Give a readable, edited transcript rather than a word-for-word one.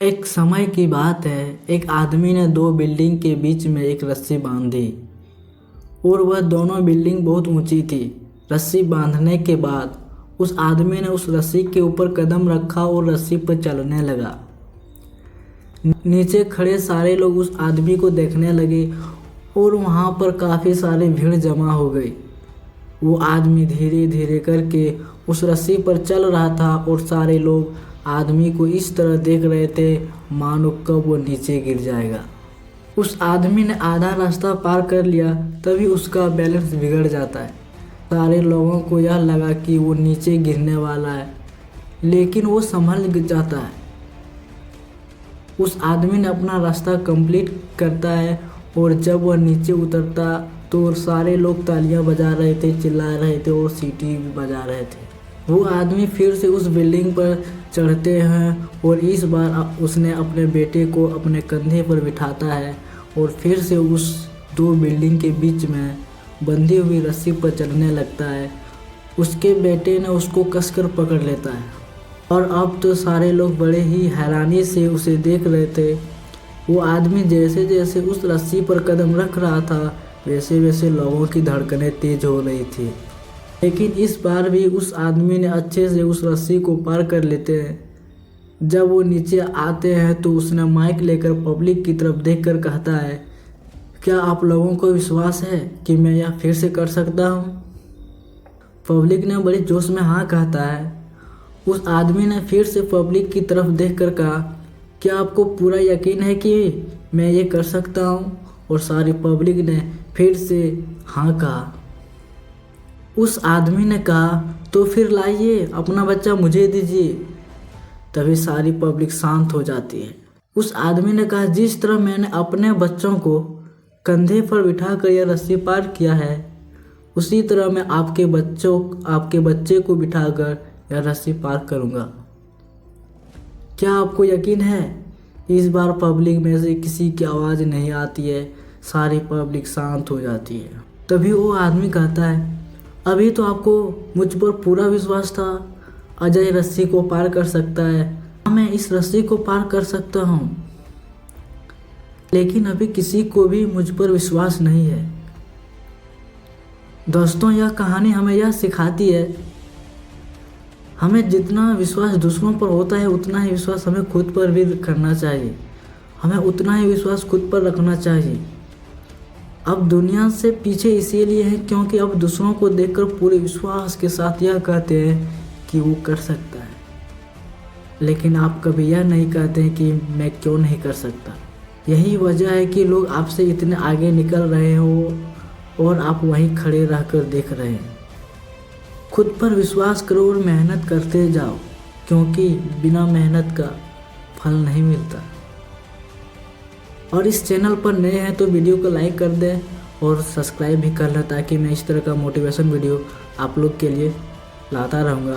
एक समय की बात है। एक आदमी ने दो बिल्डिंग के बीच में एक रस्सी बांधी और वह दोनों बिल्डिंग बहुत ऊंची थी। रस्सी बांधने के बाद उस आदमी ने उस रस्सी के ऊपर कदम रखा और रस्सी पर चलने लगा। नीचे खड़े सारे लोग उस आदमी को देखने लगे और वहाँ पर काफ़ी सारी भीड़ जमा हो गई। वो आदमी धीरे धीरे करके उस रस्सी पर चल रहा था और सारे लोग आदमी को इस तरह देख रहे थे मानो कब वो नीचे गिर जाएगा। उस आदमी ने आधा रास्ता पार कर लिया तभी उसका बैलेंस बिगड़ जाता है। सारे लोगों को यह लगा कि वो नीचे गिरने वाला है, लेकिन वो संभल जाता है। उस आदमी ने अपना रास्ता कंप्लीट करता है और जब वह नीचे उतरता तो सारे लोग तालियां बजा रहे थे, चिल्ला रहे थे और सीटी भी बजा रहे थे। वो आदमी फिर से उस बिल्डिंग पर चढ़ते हैं और इस बार उसने अपने बेटे को अपने कंधे पर बिठाता है और फिर से उस दो बिल्डिंग के बीच में बंधी हुई रस्सी पर चलने लगता है। उसके बेटे ने उसको कसकर पकड़ लेता है और अब तो सारे लोग बड़े ही हैरानी से उसे देख रहे थे। वो आदमी जैसे जैसे उस रस्सी पर कदम रख रहा था वैसे वैसे लोगों की धड़कनें तेज हो रही थी, लेकिन इस बार भी उस आदमी ने अच्छे से उस रस्सी को पार कर लेते हैं। जब वो नीचे आते हैं तो उसने माइक लेकर पब्लिक की तरफ देखकर कहता है, क्या आप लोगों को विश्वास है कि मैं यह फिर से कर सकता हूँ? पब्लिक ने बड़ी जोश में हाँ कहता है। उस आदमी ने फिर से पब्लिक की तरफ देखकर कहा, क्या आपको पूरा यकीन है कि मैं ये कर सकता हूँ? और सारी पब्लिक ने फिर से हाँ कहा। उस आदमी ने कहा, तो फिर लाइए अपना बच्चा मुझे दीजिए। तभी सारी पब्लिक शांत हो जाती है। उस आदमी ने कहा, जिस तरह मैंने अपने बच्चों को कंधे पर बिठाकर यह रस्सी पार किया है उसी तरह मैं आपके बच्चे को बिठाकर यह रस्सी पार करूँगा। क्या आपको यकीन है? इस बार पब्लिक में से किसी की आवाज़ नहीं आती है, सारी पब्लिक शांत हो जाती है। तभी वो आदमी कहता है, अभी तो आपको मुझ पर पूरा विश्वास था अजय रस्सी को पार कर सकता है। मैं इस रस्सी को पार कर सकता हूँ, लेकिन अभी किसी को भी मुझ पर विश्वास नहीं है। दोस्तों, यह कहानी हमें यह सिखाती है, हमें जितना विश्वास दूसरों पर होता है उतना ही विश्वास हमें खुद पर भी करना चाहिए। हमें उतना ही विश्वास खुद पर रखना चाहिए। अब दुनिया से पीछे इसीलिए है क्योंकि अब दूसरों को देखकर पूरे विश्वास के साथ यह कहते हैं कि वो कर सकता है, लेकिन आप कभी यह नहीं कहते हैं कि मैं क्यों नहीं कर सकता। यही वजह है कि लोग आपसे इतने आगे निकल रहे हो और आप वहीं खड़े रहकर देख रहे हैं। खुद पर विश्वास करो और मेहनत करते जाओ, क्योंकि बिना मेहनत का फल नहीं मिलता। और इस चैनल पर नए हैं तो वीडियो को लाइक कर दें और सब्सक्राइब भी कर लें, ताकि मैं इस तरह का मोटिवेशन वीडियो आप लोग के लिए लाता रहूँगा।